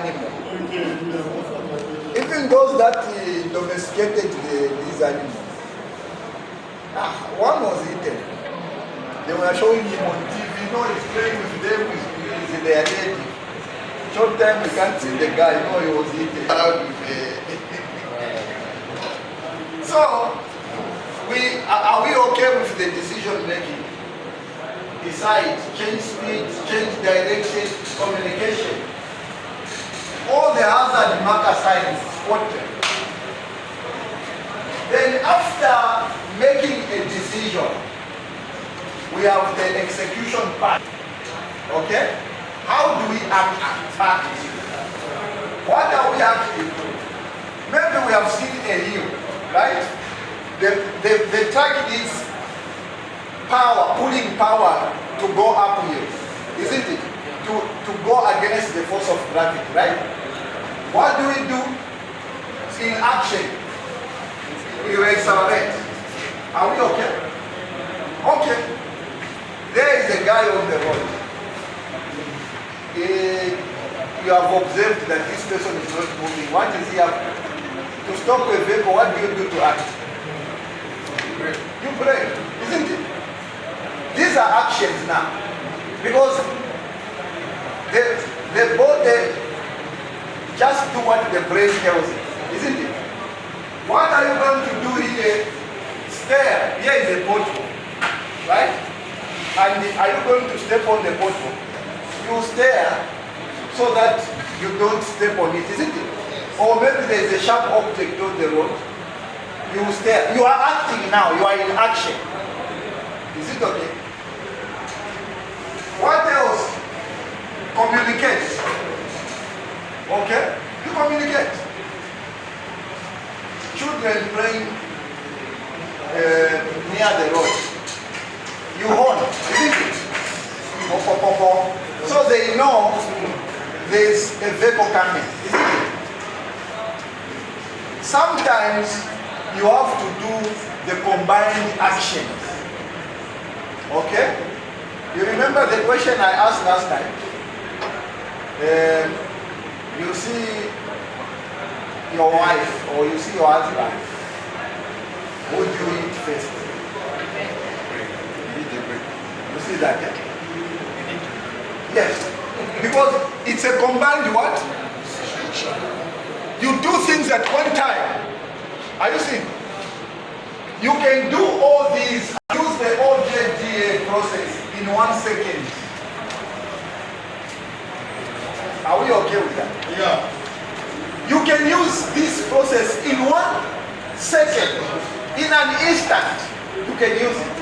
animal. Even those that domesticated these animals. One was eaten. They were showing him on TV. He's playing with them with their native. Short time we can't see the guy. He was eaten. So, are we okay with the decision making? Decide, change speed, change direction, communication. All the hazard marker signs spotted. Then after making a decision, we have the execution part. Okay? How do we act? What are we acting? Maybe we have seen a hill, right? The track needs power, pulling power to go uphill, isn't it? To go against the force of gravity, right? What do? In action, we accelerate. Are we okay? Okay. There is a guy on the road. You have observed that this person is not moving. What is he up to? To stop a vehicle, what do you do to act? You brake, isn't it? These are actions now. Because the body just do what the brain tells it, isn't it? What are you going to do here? Stare. Here is a pothole, right? And are you going to step on the pothole? You stare so that you don't step on it, isn't it? Or maybe there is a sharp object on the road. You stare. You are acting now. You are in action. Is it okay? What else? Communicate. Okay? You communicate. Children playing near the road. You horn, isn't it? So they know there's a vehicle coming, isn't it? Sometimes you have to do the combined actions. Okay? You remember the question I asked last time? You see your wife or you see your husband. Who do you eat first? You see that? Yeah? Yes. Because it's a combined what? You do things at one time. Are you seeing? You can do all these, use the Ojda process in 1 second. Are we okay with that? Yeah. You can use this process in 1 second. In an instant, you can use it.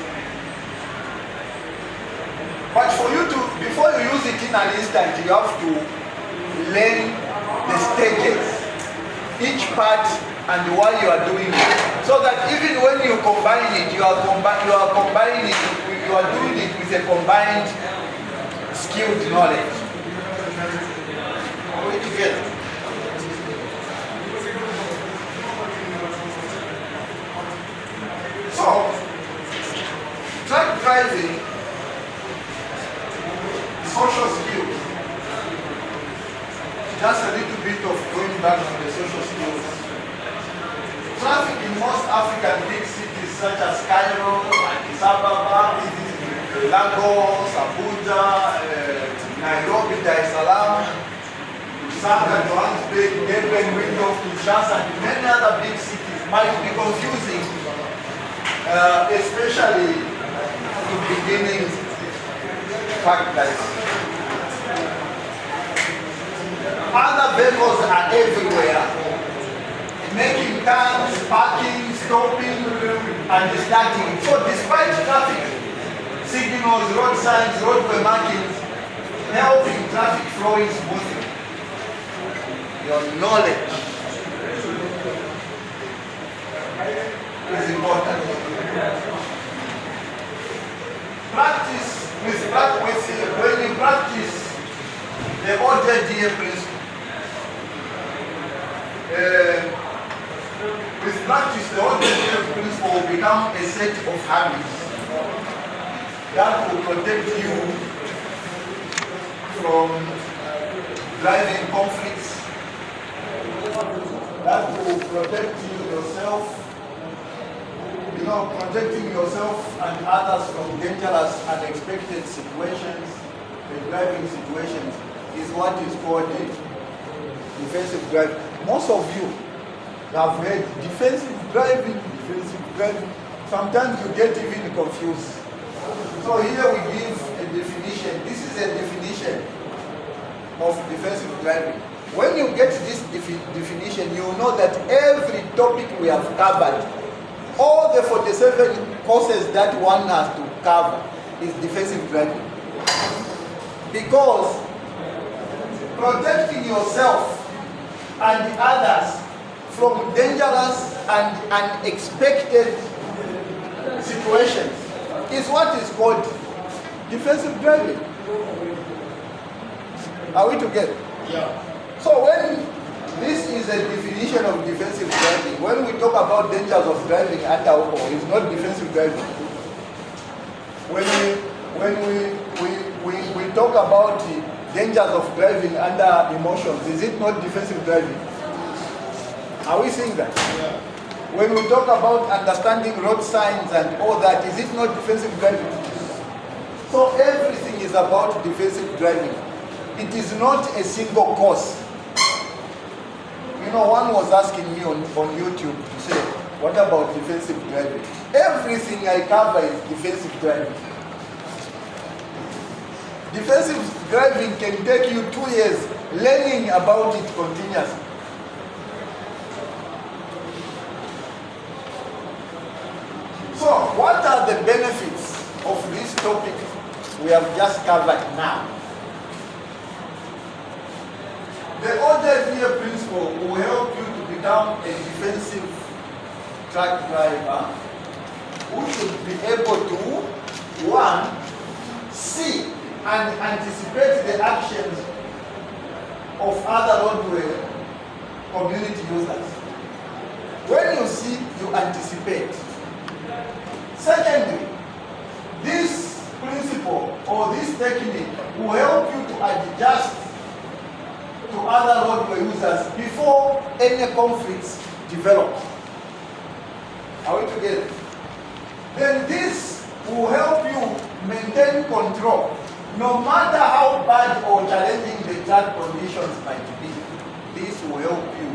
But for you to, before you use it in an instant, you have to learn the stages, each part and why you are doing it. So that even when you combine it, you are combining it, you are doing it with a combined skilled knowledge. Are we together? So, truck driving, social skills. Just a little bit of going back to the social skills. Traffic in most African big cities such as Cairo, Addis Ababa, Lagos, Abuja, Nairobi, Dar es Salaam, Lusaka, Johannesburg, Durban, Windhoek, Kinshasa, and many other big cities might be confusing, especially to beginning truck driving. Other vehicles are everywhere, making turns, parking, stopping, and starting. So despite traffic signals, road signs, roadway markings, helping traffic flowing smoothly, your knowledge is important. Practice when you practice the Ojda principle. With practice, the Ojda principle will become a set of habits that will protect you from driving conflicts. That will protect yourself, protecting yourself and others from dangerous, unexpected situations, the driving situations, is what is called defensive driving. Most of you have heard defensive driving. Sometimes you get even confused. So here we give a definition. This is a definition of defensive driving. When you get this definition, you know that every topic we have covered, all the 47 courses that one has to cover, is defensive driving. Because protecting yourself and others from dangerous and unexpected situations is what is called defensive driving. Are we together? Yeah. So when this is a definition of defensive driving, when we talk about dangers of driving under alcohol, it's not defensive driving. When we talk about the dangers of driving under emotions, is it not defensive driving? Are we seeing that? Yeah. When we talk about understanding road signs and all that, is it not defensive driving? So everything is about defensive driving. It is not a single course. One was asking me on YouTube to say, what about defensive driving? Everything I cover is defensive driving. Defensive driving can take you 2 years learning about it continuously. So, what are the benefits of this topic we have just covered now? The Ojda principle will help you to become a defensive truck driver who should be able to, 1, see and anticipate the actions of other roadway community users. When you see, you anticipate. Secondly, this principle or this technique will help you to adjust to other roadway users before any conflicts develop. Are we together? Then this will help you maintain control, no matter how bad or challenging the track conditions might be. This will help you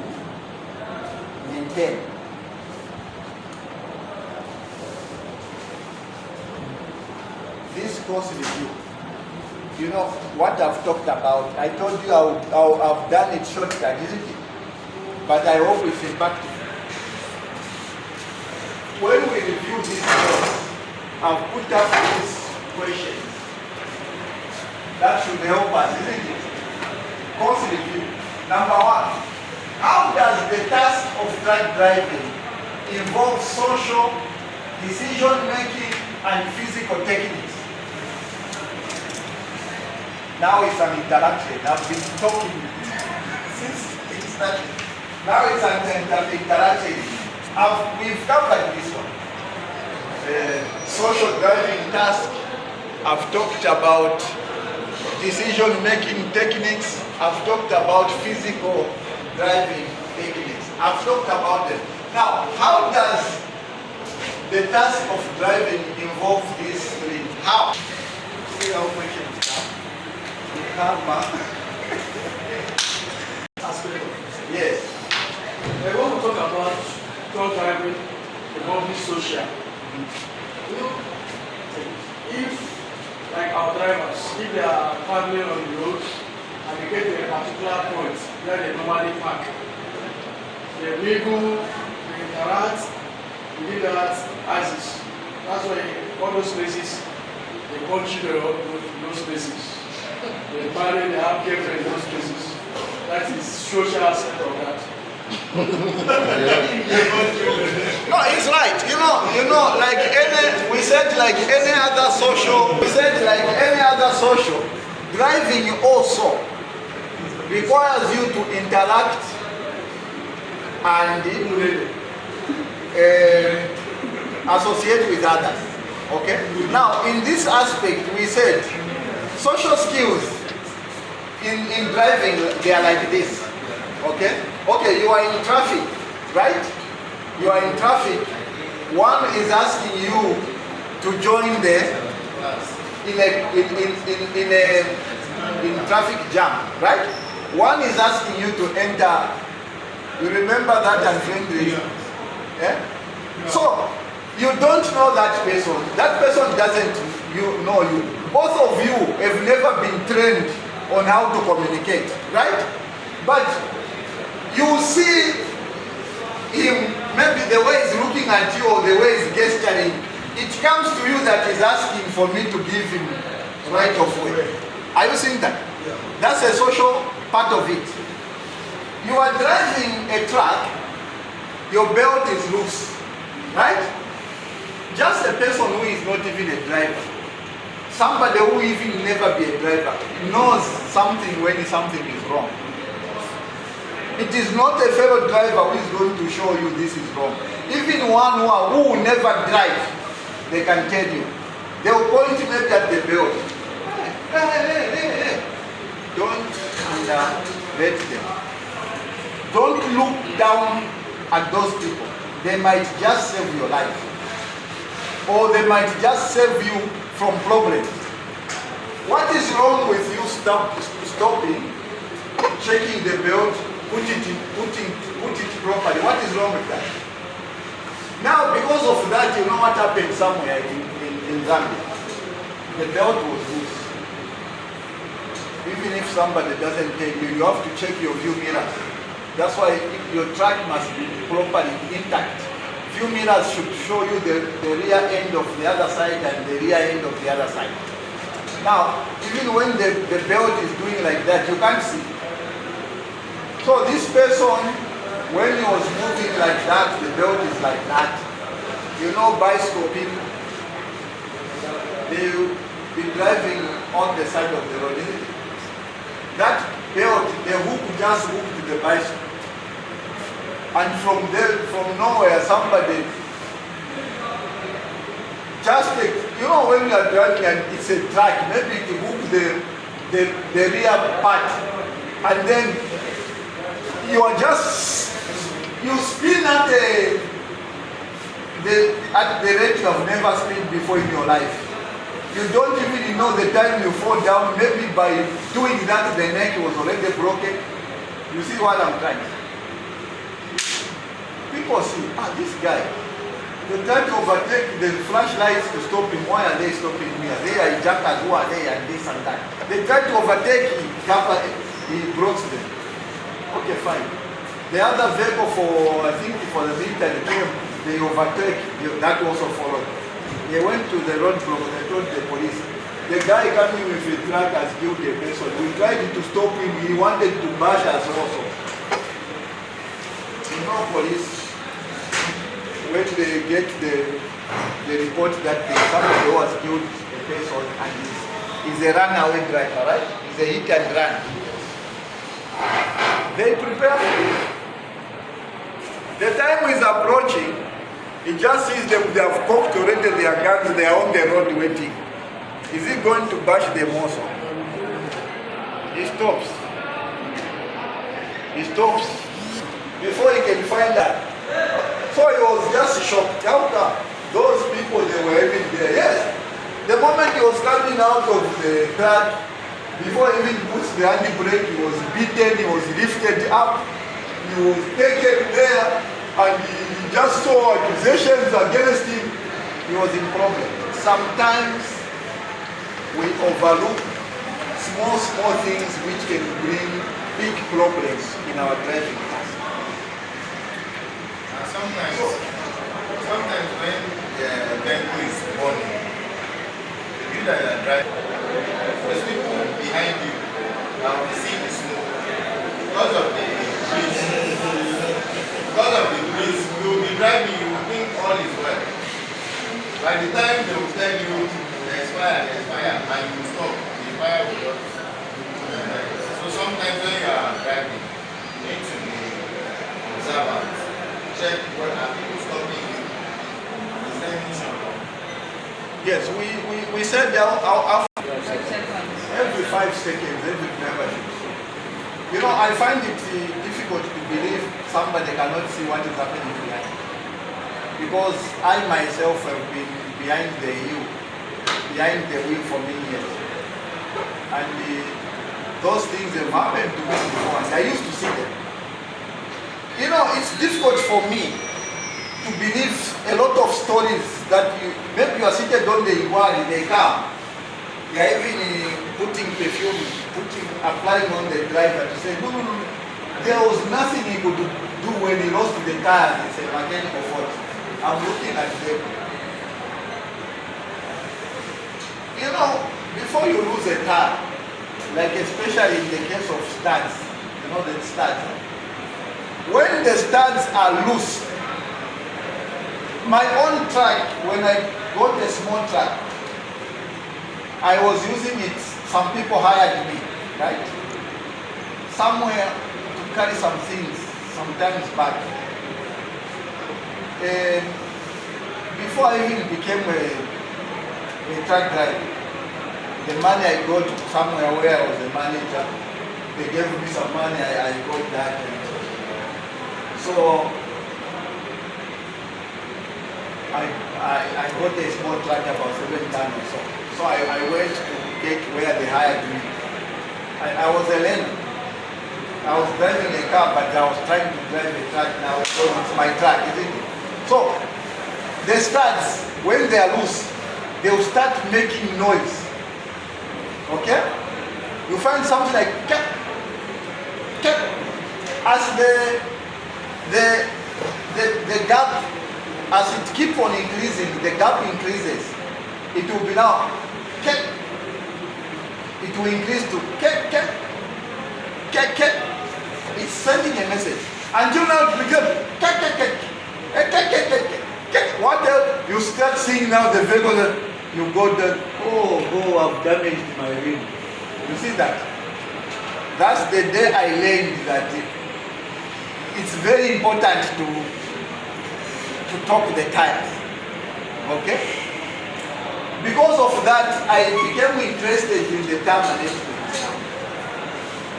maintain. This course review. What I've talked about, I told you I've done it shortcut, isn't it? But I hope it's impactful. When we review this course, I've put up these questions. That should help us, isn't it? Course review. Number 1, how does the task of truck driving involve social, decision-making, and physical techniques? Now it's an interaction. I've been talking since it started. Now it's an interaction. We've covered this one. Social driving task. I've talked about decision-making techniques. I've talked about physical driving techniques. I've talked about them. Now, how does the task of driving involve these 3? How? See how questions come. Yes. I want to talk about truck driving involving social. If, like our drivers, if they are traveling on the road and they get to a particular point where they normally park, they mingle, they interact within that axis. That's why all those places, they punch you those places. They marry, they have girlfriend in those places. That is social aspect of that. No, it's right. Like we said any other social, driving also requires you to interact and associate with others. Okay? Now, in this aspect, we said social skills in driving, they are like this. Okay? Okay, you are in traffic, right? You are in traffic. One is asking you to join in traffic jam, right? One is asking you to enter. You remember that unfriendly? Yeah? So you don't know that person. That person doesn't know you. Both of you have never been trained on how to communicate, right? But you see him, maybe the way he's looking at you or the way he's gesturing, it comes to you that he's asking for me to give him right of way. Are you seeing that? Yeah. That's a social part of it. You are driving a truck, your belt is loose, right? Just a person who is not even a driver, somebody who even never be a driver, knows something when something is wrong. It is not a fellow driver who is going to show you this is wrong. Even one who will never drive, they can tell you. They will point maybe at the belt. Hey. Don't underrate them. Don't look down at those people. They might just save your life. Or they might just save you from problems. What is wrong with you stopping, checking the belt, put it properly? What is wrong with that? Now, because of that, you know what happened somewhere in Zambia? The belt was loose. Even if somebody doesn't tell you, you have to check your view mirrors. That's why your truck must be properly intact. View mirrors should show you the rear end of the other side and the rear end of the other side. Now, even when the belt is doing like that, you can't see. So this person, when he was moving like that, the belt is like that. You know, bicycle people, they'll be driving on the side of the road, isn't it? That belt, the hook just hooked to the bicycle. And from nowhere, somebody just you know, when you are driving and it's a track, maybe you hook the rear part, and then you are you spin at the rate you have never spin before in your life. You don't even know the time you fall down. Maybe by doing that, the neck was already broken. You see what I'm trying? People see, this guy, they try to overtake the flashlights to stop him. Why are they stopping me? They are jackers who are there and this and that. They try to overtake him, he broke them. Okay, fine. The other vehicle I think for the military came, they overtake, that also followed. They went to the roadblock, they told the police. The guy coming with a truck has killed a person. We tried to stop him, he wanted to bash us also. You know, police, when they get the report that somebody was killed a person and is a runaway driver, right? He's a hit and run. They prepare for it. The time is approaching, he just sees them, they have cocked already their guns, they are on the road waiting. Is he going to bash them also? He stops. He stops before he can find that. So he was just shocked. How come? Those people, they were even there. Yes. The moment he was coming out of the truck, before he even puts the handbrake, he was beaten, he was lifted up, he was taken there, and he just saw accusations against him. He was in problem. Sometimes we overlook small things which can bring big problems in our driving class. Sometimes when the vehicle is burning, you that are driving, there's people behind you that will see the smoke. Because of the breeze, you will be driving, you will think all is well. By the time they will tell you there's fire, and you will stop, the fire will not. So sometimes when you are driving, you need to be observant. Check what are people stopping you. Is there any issue? Yes, we said that every 5 seconds, every membership. You know, I find it difficult to believe somebody cannot see what is happening behind. Because I myself have been behind the wheel for many years. And those things have happened to me before, and I used to see them. You know, it's difficult for me to believe a lot of stories that maybe you are seated on the car, you are even putting perfume, applying on the driver to say, no. There was nothing he could do when he lost the tires. It's a mechanical fault. I'm looking at them. You know, before you lose a tire, like especially in the case of studs, you know the studs. When the studs are loose, my own truck, when I got a small truck, I was using it, some people hired me, right? Somewhere to carry some things, sometimes back. Before I even became a truck driver, the money I got somewhere where I was a manager, they gave me some money, I got that. So I got a small truck about 7 tons or so. So I went to get where they hired me. I was a learner. I was driving a car, but I was trying to drive a truck now, so it's my truck, isn't it? So the studs, when they are loose, they will start making noise. Okay? You find something like cat. As the gap, as it keeps on increasing, the gap increases. It will be now cat. It will increase to cat. It's sending a message. Until now it becomes cat. What else? You start seeing now the vehicle, you go there, oh, I've damaged my rim. You see that? That's the day I learned that it's very important to top the tires. Okay? Because of that, I became interested in the tire management.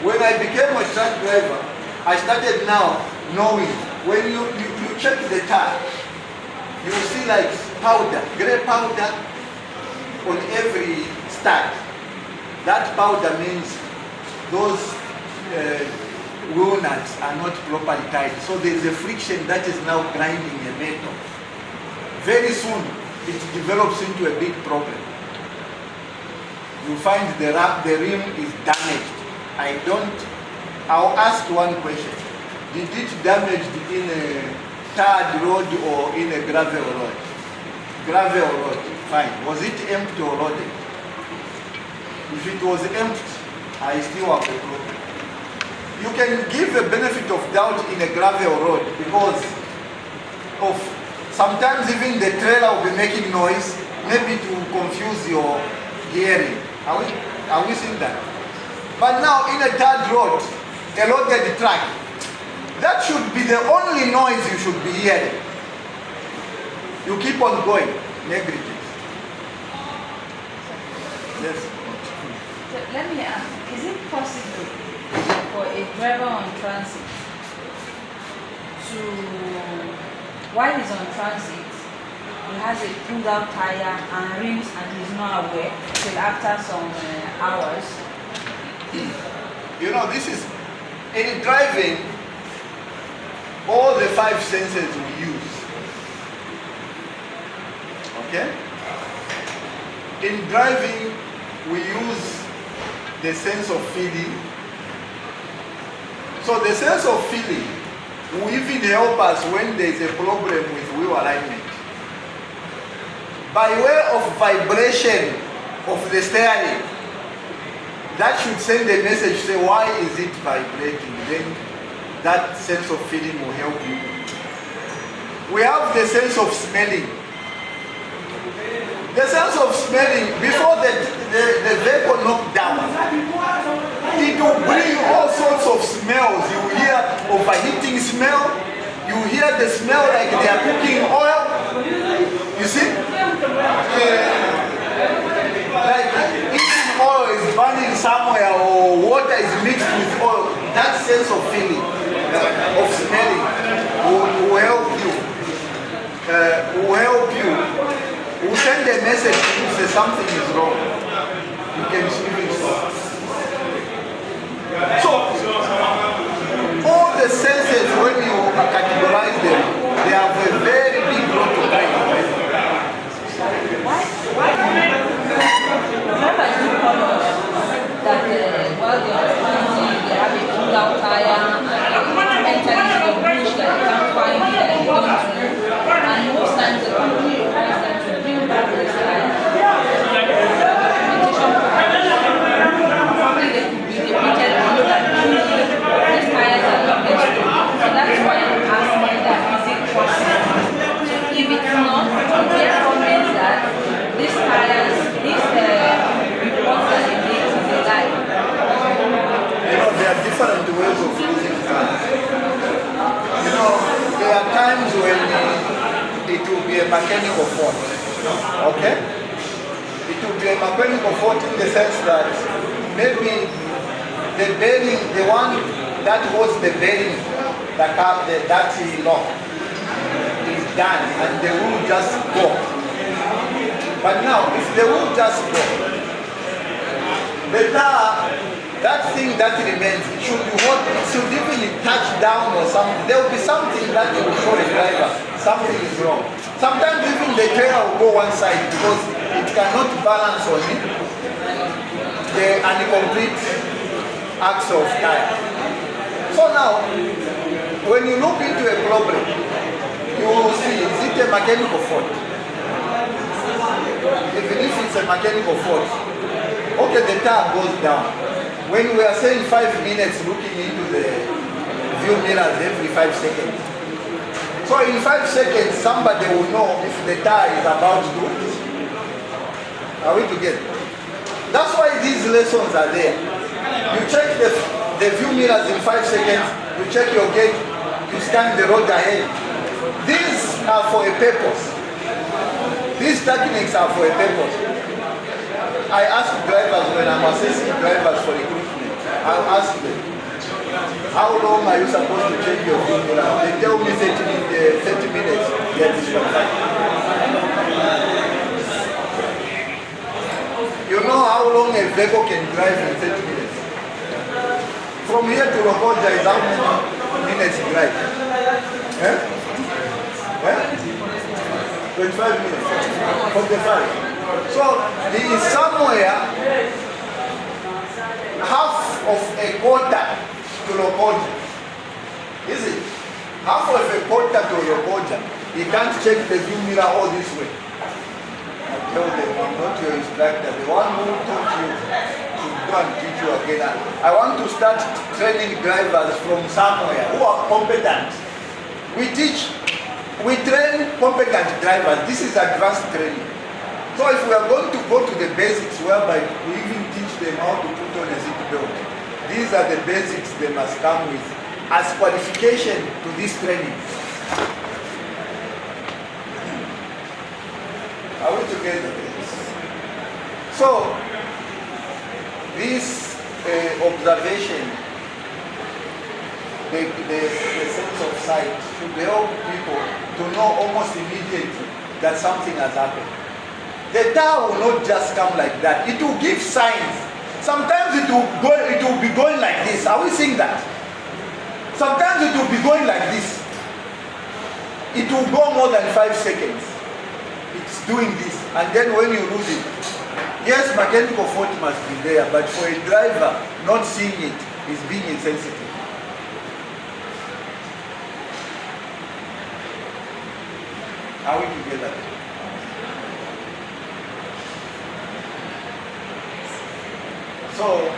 When I became a truck driver, I started now knowing when you check the tire, you will see like powder, gray powder on every stud. That powder means those wheel nuts are not properly tied. So there is a friction that is now grinding the metal. Very soon, it develops into a big problem. You find the rim is damaged. I'll ask one question. Did it damage in a tarred road or in a gravel road? Gravel road, fine. Was it empty or loaded? If it was empty, I still have a problem. You can give a benefit of doubt in a gravel road because of sometimes even the trailer will be making noise, maybe to confuse your hearing. Are we seeing that? But now in a tarred road, a loaded truck, that should be the only noise you should be hearing. You keep on going, negligence. Yes. So let me ask, is it possible for a driver on transit to, while he's on transit, he has a pulled out tire and rims and he's not aware till after some hours? You know, this is, in driving, all the 5 senses we use. Okay? In driving, we use the sense of feeling. So the sense of feeling will even help us when there is a problem with wheel alignment. By way of vibration of the steering, that should send a message, say, why is it vibrating? Then that sense of feeling will help you. We have the sense of smelling. The sense of smelling, before the vehicle knocked down, it will bring all sorts of smells. You will hear overheating smell. You will hear the smell like they are cooking oil. You see? Like engine oil is burning somewhere or water is mixed with oil. that sense of feeling, of smelling, will help you. Will help you. Will send a message to you say something is wrong. You can even stop. So, all the senses, when you categorize them, they have a very big role to play. Why do you call us that while they are transit, they have a pull out tire, enter into the bush that they can't find it, that they don't know, and most times the company requires them to bring back this tire. Probably they could be depicted on that these tires are not best. So that's why I'm asking that, is it possible? So if it's not, therefore means that these tires, these reports that they make is a lie. You know, there are different ways of using cars. You know, there are times when it will be a mechanical fault. Okay? It will be a mechanical fault in the sense that maybe the bearing, the one that was the bearing, that lock is done and the wheel just go. But now, if the wheel just go, the tire, that thing that remains, it should be what, it should even touch down or something. There will be something that will show the driver something is wrong. Sometimes even the trailer will go one side because it cannot balance on it. The incomplete axle of tire. So now, when you look into a problem, you will see, is it a mechanical fault? Even if it's a mechanical fault, okay, the tire goes down. When we are saying 5 minutes looking into the view mirrors every 5 seconds. So in 5 seconds, somebody will know if the tire is about to. Are we together? That's why these lessons are there. You check the view mirrors in 5 seconds, you check your gate, you scan the road ahead. These are for a purpose. These techniques are for a purpose. I ask drivers when I'm assessing drivers for recruitment, I'll ask them, how long are you supposed to check your view mirror? They tell me 30 minutes, they are disqualified. You know how long a vehicle can drive in 30 minutes? From here to Ojda is how many minutes drive? Eh? Eh? 25 minutes. 45. So he is somewhere half of a quarter to Ojda. Is it? Half of a quarter to Ojda. He can't check the view mirror all this way. I tell them, I'm not your instructor. The one who taught you to go and teach you again. I want to start training drivers from somewhere who are competent. We train competent drivers. This is advanced training. So if we are going to go to the basics whereby we even teach them how to put on a seat belt, these are the basics they must come with as qualification to this training. Are we together? So, this observation, the sense of sight, should help people to know almost immediately that something has happened. The tire will not just come like that. It will give signs. Sometimes it will be going like this. Are we seeing that? Sometimes it will be going like this. It will go more than 5 seconds. It's doing this. And then when you lose it, yes, mechanical fault must be there, but for a driver not seeing it is being insensitive. Are we together? So